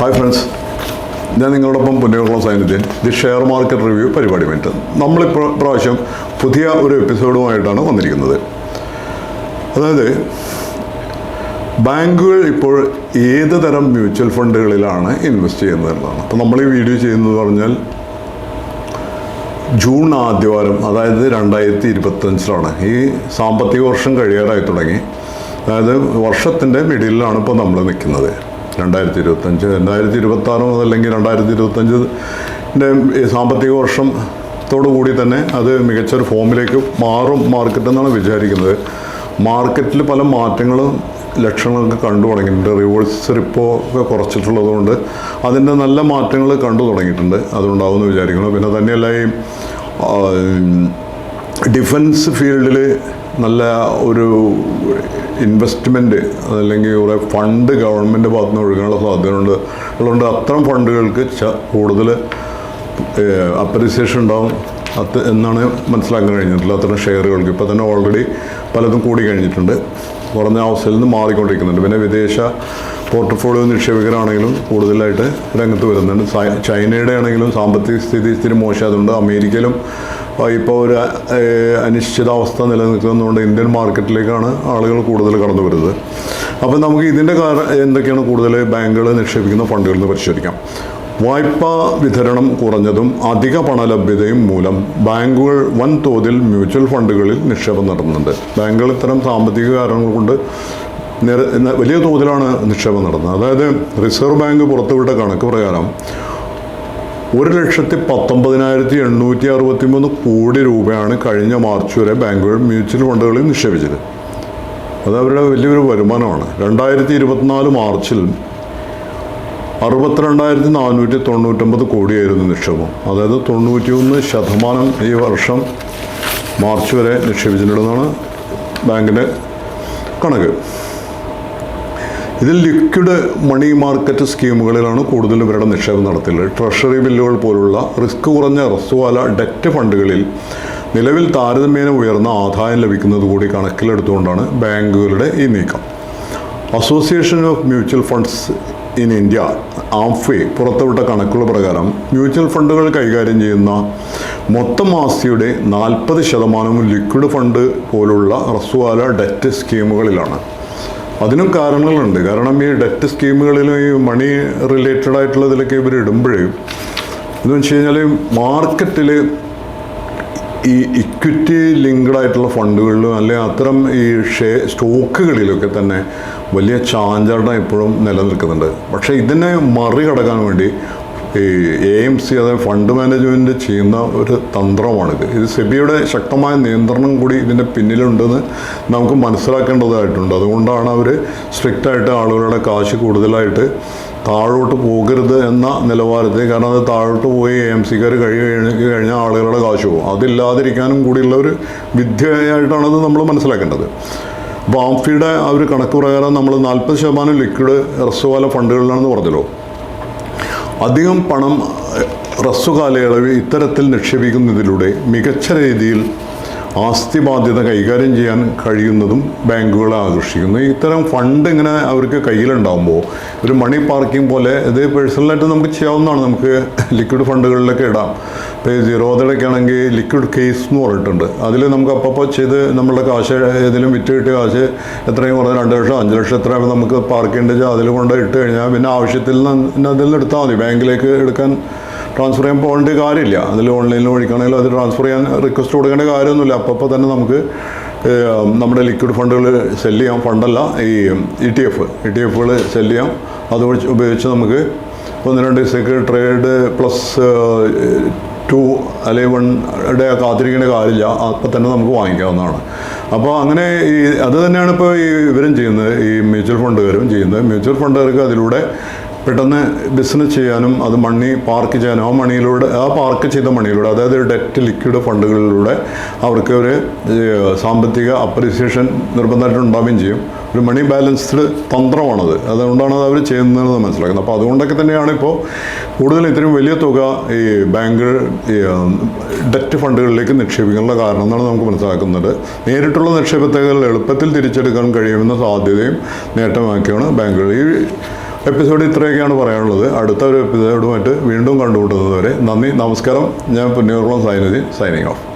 Hi friends, ഞാൻ നിങ്ങളോടൊപ്പം Punnayurkulam Zainuddin, the share market review പരിപാടിയുമായിട്ട് നമ്മളിപ്പോൾ പ്രാവശ്യം പുതിയ ഒരു എപ്പിസോഡുമായിട്ടാണ് വന്നിരിക്കുന്നത്. അതായത് ബാങ്കുകൾ ഇപ്പോൾ ഏത് തരം മ്യൂച്വൽ ഫണ്ടുകളിലാണ് ഇൻവെസ്റ്റ് ചെയ്യുന്നത് എന്നതാണ്. അപ്പോൾ നമ്മൾ ഈ വീഡിയോ ചെയ്യുന്നത് പറഞ്ഞാൽ ജൂൺ ആദ്യവാരം, അതായത് 2025 ഈ സാമ്പത്തിക വർഷം കഴിയാറായി തുടങ്ങി. അതായത് വർഷത്തിൻ്റെ മിഡിലാണ് ഇപ്പോൾ നമ്മൾ നിൽക്കുന്നത്. 2025, 2026 അതല്ലെങ്കിൽ 2025 സാമ്പത്തിക വർഷത്തോടു കൂടി തന്നെ അത് മികച്ചൊരു ഫോമിലേക്ക് മാറും മാർക്കറ്റ് എന്നാണ് വിചാരിക്കുന്നത്. മാർക്കറ്റിൽ പല മാറ്റങ്ങളും ലക്ഷണങ്ങളൊക്കെ കണ്ടു തുടങ്ങിയിട്ടുണ്ട്. റിവേഴ്സ് റിപ്പോ ഒക്കെ കുറച്ചിട്ടുള്ളത് കൊണ്ട് അതിൻ്റെ നല്ല മാറ്റങ്ങൾ കണ്ടു തുടങ്ങിയിട്ടുണ്ട്. അതുകൊണ്ടാവുമെന്ന് വിചാരിക്കുന്നു. പിന്നെ തന്നെയല്ല, ഈ ഡിഫൻസ് ഫീൽഡിൽ നല്ല ഒരു ഇൻവെസ്റ്റ്മെൻറ്റ് അല്ലെങ്കിൽ കുറേ ഫണ്ട് ഗവൺമെൻറ് ഭാഗത്തു നിന്ന് ഒഴുകാനുള്ള സാധ്യതയുണ്ട്. അതുകൊണ്ട് അത്തരം ഫണ്ടുകൾക്ക് കൂടുതൽ അപ്രീസിയേഷൻ ഉണ്ടാവും എന്നാണ് മനസ്സിലാക്കാൻ കഴിഞ്ഞിട്ടുള്ളത്. അത്തരം ഷെയറുകൾക്ക് ഇപ്പോൾ തന്നെ ഓൾറെഡി പലതും കൂടി കഴിഞ്ഞിട്ടുണ്ട്, കുറഞ്ഞ അവസ്ഥയിൽ നിന്ന് മാറിക്കൊണ്ടിരിക്കുന്നുണ്ട്. പിന്നെ വിദേശ പോർട്ട്ഫോളിയോ നിക്ഷേപകരാണെങ്കിലും കൂടുതലായിട്ട് രംഗത്ത് വരുന്നുണ്ട്. ചൈനയുടെ ആണെങ്കിലും സാമ്പത്തിക സ്ഥിതി ഇത്തിരി മോശമായതുകൊണ്ട് അമേരിക്കയിലും ഇപ്പോൾ ഒരു അനിശ്ചിതാവസ്ഥ നിലനിൽക്കുന്നതുകൊണ്ട് ഇന്ത്യൻ മാർക്കറ്റിലേക്കാണ് ആളുകൾ കൂടുതൽ കടന്നു വരുന്നത്. അപ്പോൾ നമുക്ക് ഇതിൻ്റെ എന്തൊക്കെയാണ് കൂടുതൽ ബാങ്കുകൾ നിക്ഷേപിക്കുന്ന ഫണ്ടുകളിൽ നിന്ന് പരിശോധിക്കാം. വായ്പാ വിതരണം കുറഞ്ഞതും അധിക പണലഭ്യതയും മൂലം ബാങ്കുകൾ വൻതോതിൽ മ്യൂച്വൽ ഫണ്ടുകളിൽ നിക്ഷേപം നടത്തുന്നുണ്ട്. ബാങ്കുകൾ ഇത്തരം സാമ്പത്തിക കാരണങ്ങൾ കൊണ്ട് വലിയ തോതിലാണ് നിക്ഷേപം നടത്തുന്നത്. അതായത് റിസർവ് ബാങ്ക് പുറത്തുവിട്ട കണക്ക് പ്രകാരം 1,19,863 കോടി രൂപയാണ് കഴിഞ്ഞ മാർച്ച് വരെ ബാങ്കുകൾ മ്യൂച്വൽ ഫണ്ടുകളിൽ നിക്ഷേപിച്ചത്. അത് അവരുടെ വലിയൊരു വരുമാനമാണ്. 2024 മാർച്ചിൽ 62,499 കോടിയായിരുന്നു നിക്ഷേപം. അതായത് 91% ഈ വർഷം മാർച്ച് വരെ നിക്ഷേപിച്ചിട്ടുണ്ടെന്നാണ് ബാങ്കിൻ്റെ കണക്ക്. ഇതിൽ ലിക്വിഡ് മണി മാർക്കറ്റ് സ്കീമുകളിലാണ് കൂടുതൽ ഇവരുടെ നിക്ഷേപം നടത്തിയത്. ട്രഷറി ബില്ലുകൾ പോലുള്ള റിസ്ക് കുറഞ്ഞ ഹ്രസ്വകാല ഡെറ്റ് ഫണ്ടുകളിൽ നിലവിൽ താരതമ്യേന ഉയർന്ന ആദായം ലഭിക്കുന്നത് കൂടി കണക്കിലെടുത്തുകൊണ്ടാണ് ബാങ്കുകളുടെ ഈ നീക്കം. Association of mutual funds in India AMFI പുറത്തുവിട്ട കണക്കുകൾ പ്രകാരം മ്യൂച്വൽ ഫണ്ടുകൾ കൈകാര്യം ചെയ്യുന്ന മൊത്തം ആസ്തിയുടെ 40% ലിക്വിഡ് ഫണ്ട് പോലുള്ള ഹ്രസ്വകാല ഡെറ്റ് സ്കീമുകളിലാണ്. അതിനും കാരണങ്ങളുണ്ട്. കാരണം ഈ ഡെറ്റ് സ്കീമുകളിലും ഈ മണി റിലേറ്റഡ് ആയിട്ടുള്ളതിലൊക്കെ ഇവർ ഇടുമ്പോഴേ എന്ന് വെച്ച് കഴിഞ്ഞാൽ മാർക്കറ്റിൽ ഈ ഇക്വിറ്റി ലിങ്ക്ഡ് ആയിട്ടുള്ള ഫണ്ടുകളിലും അല്ലെങ്കിൽ അത്തരം ഈ സ്റ്റോക്കുകളിലൊക്കെ തന്നെ വലിയ ചാഞ്ചാട്ടം ഇപ്പോഴും നിലനിൽക്കുന്നുണ്ട്. പക്ഷേ ഇതിനെ മറികടക്കാൻ വേണ്ടി ഈ AMC, അതായത് ഫണ്ട് മാനേജ്മെൻറ്റ് ചെയ്യുന്ന ഒരു തന്ത്രമാണിത്. ഇത് സെബിയുടെ ശക്തമായ നിയന്ത്രണം കൂടി ഇതിൻ്റെ പിന്നിലുണ്ടെന്ന് നമുക്ക് മനസ്സിലാക്കേണ്ടതായിട്ടുണ്ട്. അതുകൊണ്ടാണ് അവർ സ്ട്രിക്റ്റായിട്ട് ആളുകളുടെ കാശ് കൂടുതലായിട്ട് താഴോട്ട് പോകരുത് എന്ന നിലവാരത്തിൽ. കാരണം അത് താഴോട്ട് പോയി AMCക്കാർ കഴിഞ്ഞാൽ ആളുകളുടെ കാശ് പോകും. അതില്ലാതിരിക്കാനും കൂടിയുള്ള ഒരു വിദ്യയായിട്ടാണത് നമ്മൾ മനസ്സിലാക്കേണ്ടത്. അപ്പോൾ ആംഫിയുടെ ആ ഒരു കണക്ക് പ്രകാരം നമ്മൾ 40% ലിക്വിഡ് ഹ്രസ്വകാല ഫണ്ടുകളിലാണെന്ന് പറഞ്ഞല്ലോ. അധികം പണം ഹ്രസ്വകാലയളവിൽ ഇത്തരത്തിൽ നിക്ഷേപിക്കുന്നതിലൂടെ മികച്ച രീതിയിൽ ആസ്തി ബാധ്യത കൈകാര്യം ചെയ്യാൻ കഴിയുന്നതും ബാങ്കുകളെ ആകർഷിക്കുന്നു. ഇത്തരം ഫണ്ട് ഇങ്ങനെ അവർക്ക് കയ്യിലുണ്ടാകുമ്പോൾ ഒരു മണി പാർക്കിംഗ് പോലെ ഇത് പേഴ്സണലായിട്ട് നമുക്ക് ചെയ്യാവുന്നതാണ്. നമുക്ക് ലിക്വിഡ് ഫണ്ടുകളിലൊക്കെ ഇടാം. ഇപ്പോൾ ഈ സീറോദയുടെയൊക്കെ ആണെങ്കിൽ ലിക്വിഡ് കേസ് എന്ന് പറഞ്ഞിട്ടുണ്ട്. അതിൽ നമുക്ക് അപ്പോൾ ചെയ്ത് നമ്മളുടെ കാശ് ഏതെങ്കിലും വിറ്റ് കിട്ടിയ കാശ് എത്രയും കുറഞ്ഞ 2 ലക്ഷം 5 ലക്ഷം എത്രയാണ് നമുക്ക് പാർക്ക് ചെയ്യേണ്ടത് അതിൽ കൊണ്ട് ഇട്ട് കഴിഞ്ഞാൽ പിന്നെ ആവശ്യത്തിൽ നിന്ന് അതിൽ നിന്ന് എടുത്താൽ മതി. ബാങ്കിലേക്ക് എടുക്കാൻ ട്രാൻസ്ഫർ ചെയ്യാൻ പോകേണ്ട കാര്യമില്ല. അതിൽ ഓൺലൈനിൽ വഴിക്കാണെങ്കിലും അത് ട്രാൻസ്ഫർ ചെയ്യാൻ റിക്വസ്റ്റ് കൊടുക്കേണ്ട കാര്യമൊന്നുമില്ല. അപ്പോൾ തന്നെ നമുക്ക് നമ്മുടെ ലിക്വിഡ് ഫണ്ടുകൾ സെല് ചെയ്യാം. ഫണ്ടല്ല, ഈ ETF-കൾ സെല് ചെയ്യാം. അത് ഉപയോഗിച്ച് നമുക്ക് 1-2 ദിവസത്തേക്ക് ട്രേഡ് +2 അല്ലെങ്കിൽ 1 കാത്തിരിക്കേണ്ട കാര്യമില്ല. അപ്പോൾ തന്നെ നമുക്ക് വാങ്ങിക്കാവുന്നതാണ്. അപ്പോൾ അങ്ങനെ അത് തന്നെയാണ് ഇപ്പോൾ ഇവരും ചെയ്യുന്നത്, ഈ മ്യൂച്വൽ ഫണ്ടുകാരും ചെയ്യുന്നത്. മ്യൂച്വൽ ഫണ്ടുകാർക്ക് അതിലൂടെ പെട്ടെന്ന് ബിസിനസ് ചെയ്യാനും അത് മണി പാർക്ക് ചെയ്യാനും ആ പാർക്ക് ചെയ്ത മണിയിലൂടെ, അതായത് ഡെറ്റ് ലിക്വിഡ് ഫണ്ടുകളിലൂടെ അവർക്ക് ഒരു സാമ്പത്തിക അപ്രീസിയേഷൻ നിർബന്ധമായിട്ട് ഉണ്ടാവുകയും ചെയ്യും. ഒരു മണി ബാലൻസ്ഡ് തന്ത്രമാണത്. അതുകൊണ്ടാണ് അത് അവർ ചെയ്യുന്നതെന്ന് മനസ്സിലാക്കുന്നത്. അപ്പോൾ അതുകൊണ്ടൊക്കെ തന്നെയാണ് ഇപ്പോൾ കൂടുതൽ ഇത്രയും വലിയ തുക ഈ ബാങ്കുകൾ ഡെറ്റ് ഫണ്ടുകളിലേക്ക് നിക്ഷേപിക്കാനുള്ള കാരണം എന്നാണ് നമുക്ക് മനസ്സിലാക്കുന്നത്. നേരിട്ടുള്ള നിക്ഷേപത്തേക്കാൾ എളുപ്പത്തിൽ തിരിച്ചെടുക്കാൻ കഴിയുമെന്ന സാധ്യതയും നേട്ടമാക്കിയാണ് ബാങ്കുകൾ. ഈ എപ്പിസോഡ് ഇത്രയൊക്കെയാണ് പറയാനുള്ളത്. അടുത്ത ഒരു എപ്പിസോഡുമായിട്ട് വീണ്ടും കണ്ടുമുട്ടുന്നത് വരെ നന്ദി, നമസ്കാരം. ഞാൻ പുന്നയൂർകുളം സൈനുദ്ദീൻ, സൈനിങ് ഓഫ്.